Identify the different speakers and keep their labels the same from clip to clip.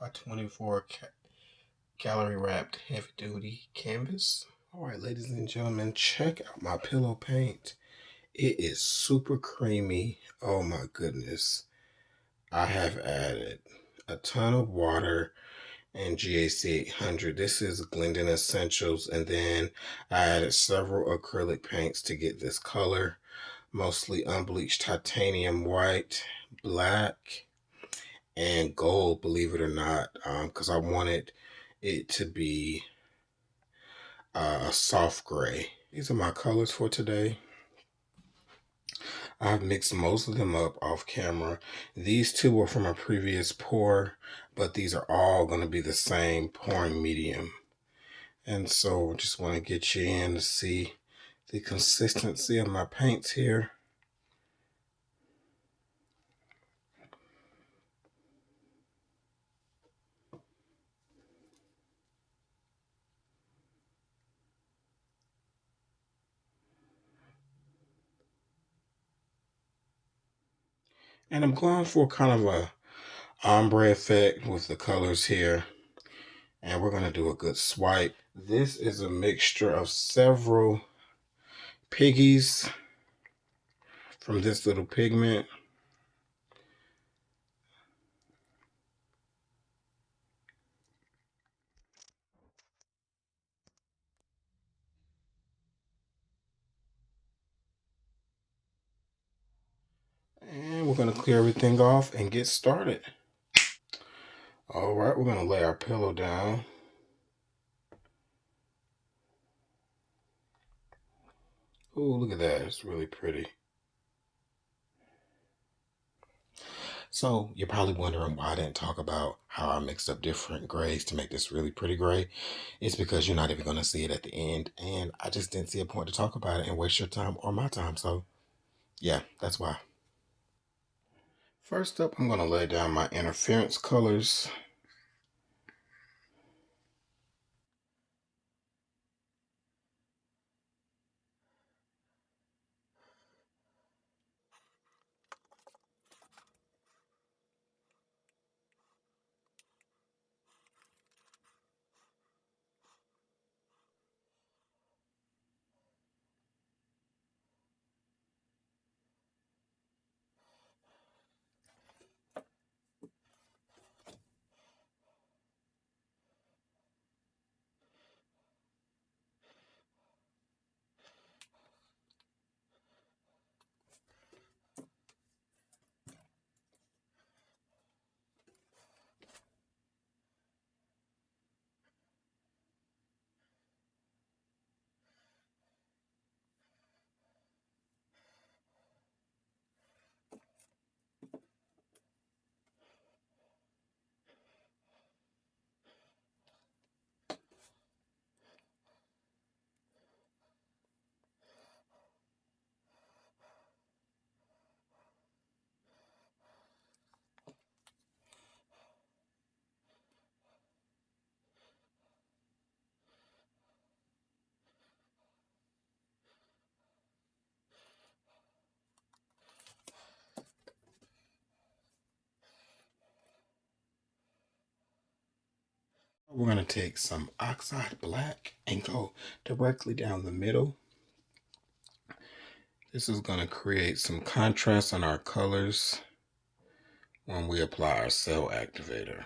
Speaker 1: by 24 calorie wrapped heavy duty canvas. All right, ladies and gentlemen, check out my pillow paint. It is super creamy. Oh my goodness. I have added a ton of water and GAC 800. This is Glendon Essentials, and then I added several acrylic paints to get this color, mostly unbleached titanium white, black, and gold, believe it or not, because I wanted it to be a soft gray. These are my colors for today. I've mixed most of them up off camera. These two were from a previous pour, but these are all going to be the same pouring medium. And so just want to get you in to see the consistency of my paints here. And I'm going for kind of a ombre effect with the colors here. And we're going to do a good swipe. This is a mixture of several piggies from this little pigment. And we're going to clear everything off and get started. All right, we're going to lay our pillow down. Oh, look at that. It's really pretty. So you're probably wondering why I didn't talk about how I mixed up different grays to make this really pretty gray. It's because you're not even going to see it at the end. And I just didn't see a point to talk about it and waste your time or my time. So yeah, that's why. First up, I'm going to lay down my interference colors. We're going to take some oxide black and go directly down the middle. This is going to create some contrast on our colors when we apply our cell activator.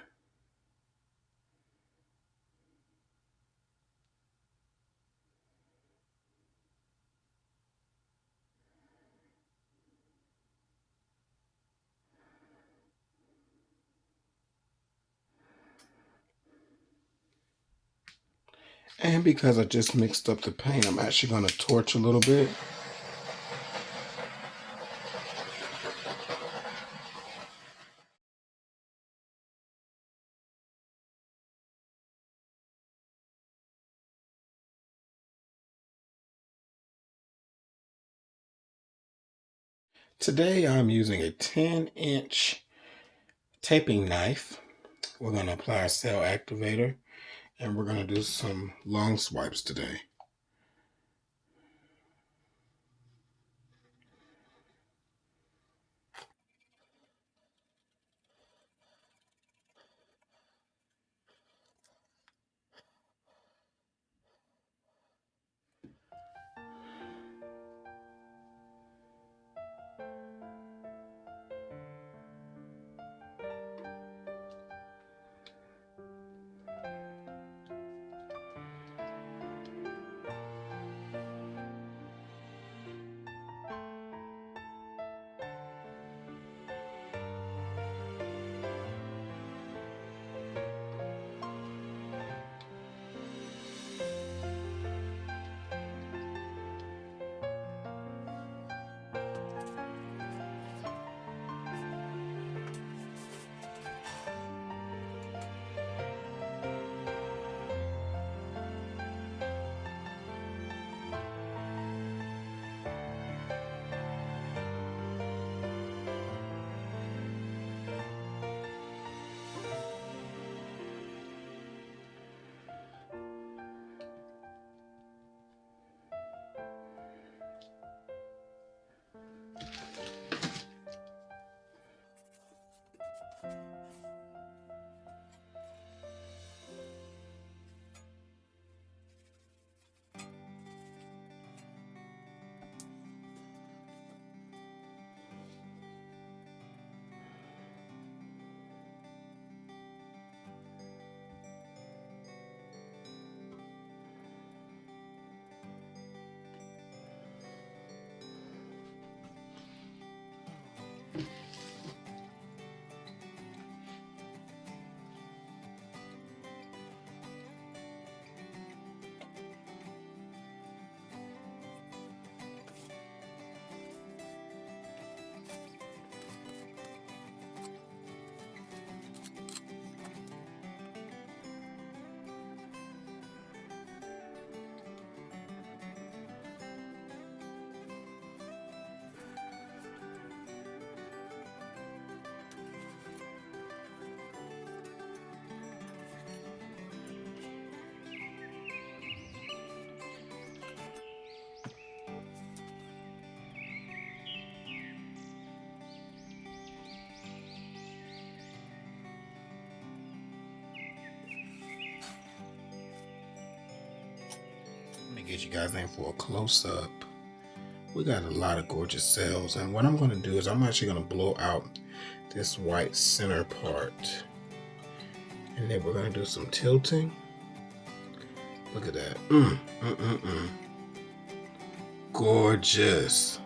Speaker 1: And because I just mixed up the paint, I'm actually going to torch a little bit. Today I'm using a 10-inch taping knife. We're going to apply our cell activator, and we're going to do some long swipes today. get you guys in for a close-up. We got a lot of gorgeous cells, and what I'm going to do is I'm actually going to blow out this white center part, and then we're going to do some tilting. Look at that. Gorgeous.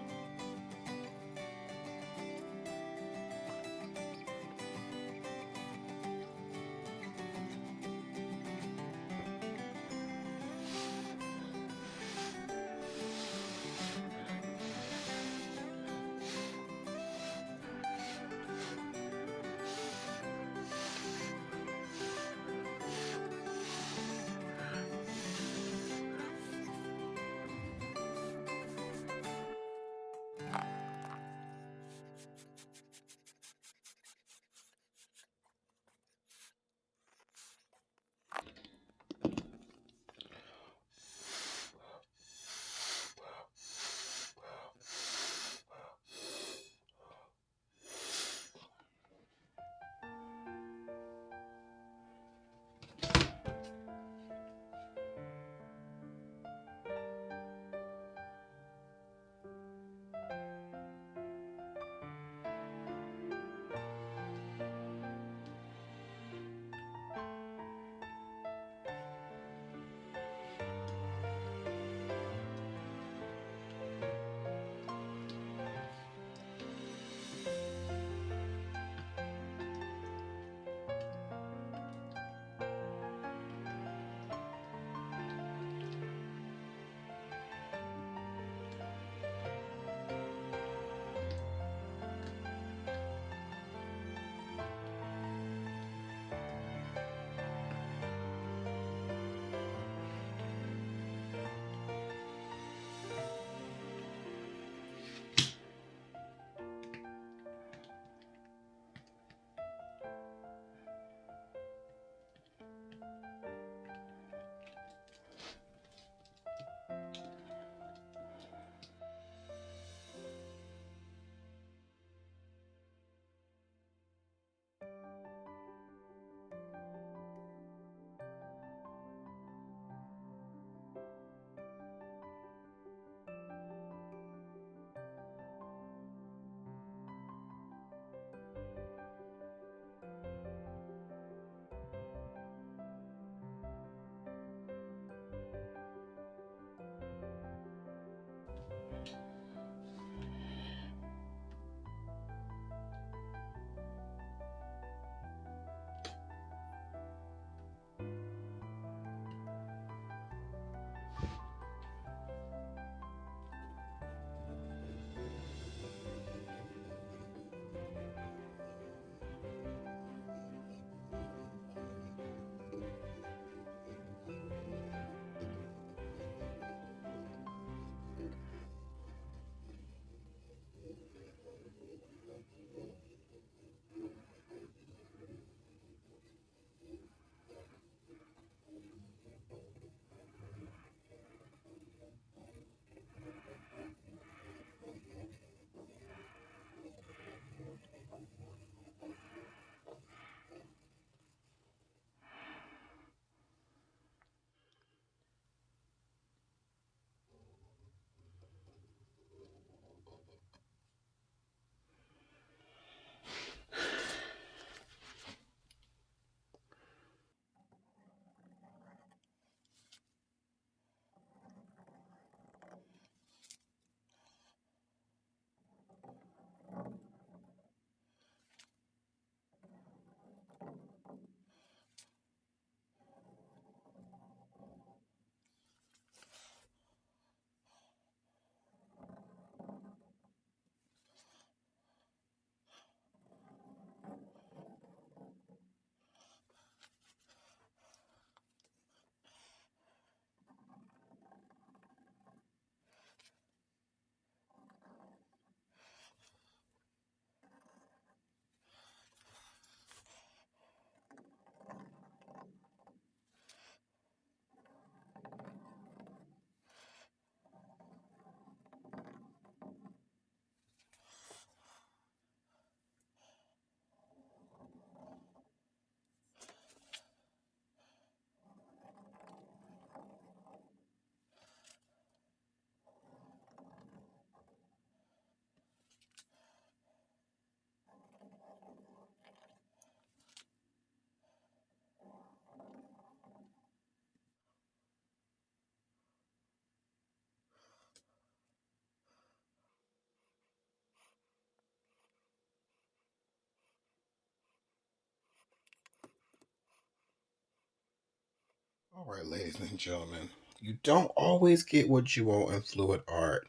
Speaker 1: All right, ladies and gentlemen, you don't always get what you want in fluid art,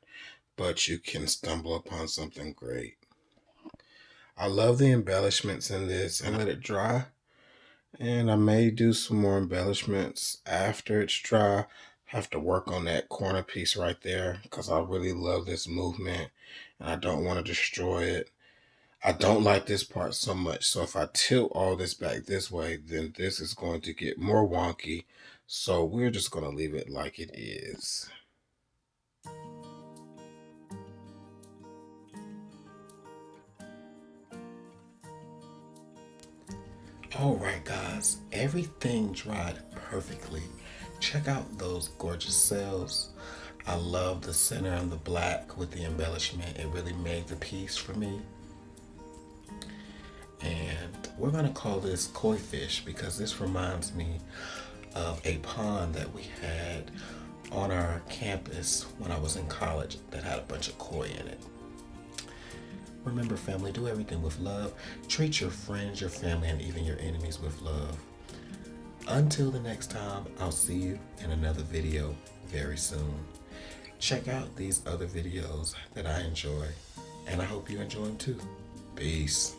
Speaker 1: but you can stumble upon something great. I love the embellishments in this and let it dry. And I may do some more embellishments after it's dry. Have to work on that corner piece right there because I really love this movement and I don't want to destroy it. I don't like this part so much. So if I tilt all this back this way, then this is going to get more wonky. So we're just going to leave it like it is. Alright guys, everything dried perfectly. Check out those gorgeous cells. I love the center and the black with the embellishment. It really made the piece for me. And we're going to call this koi fish because this reminds me of a pond that we had on our campus when I was in college that had a bunch of koi in it. Remember, family, do everything with love. Treat your friends, your family, and even your enemies with love. Until the next time, I'll see you in another video very soon. Check out these other videos that I enjoy, and I hope you enjoy them too. Peace.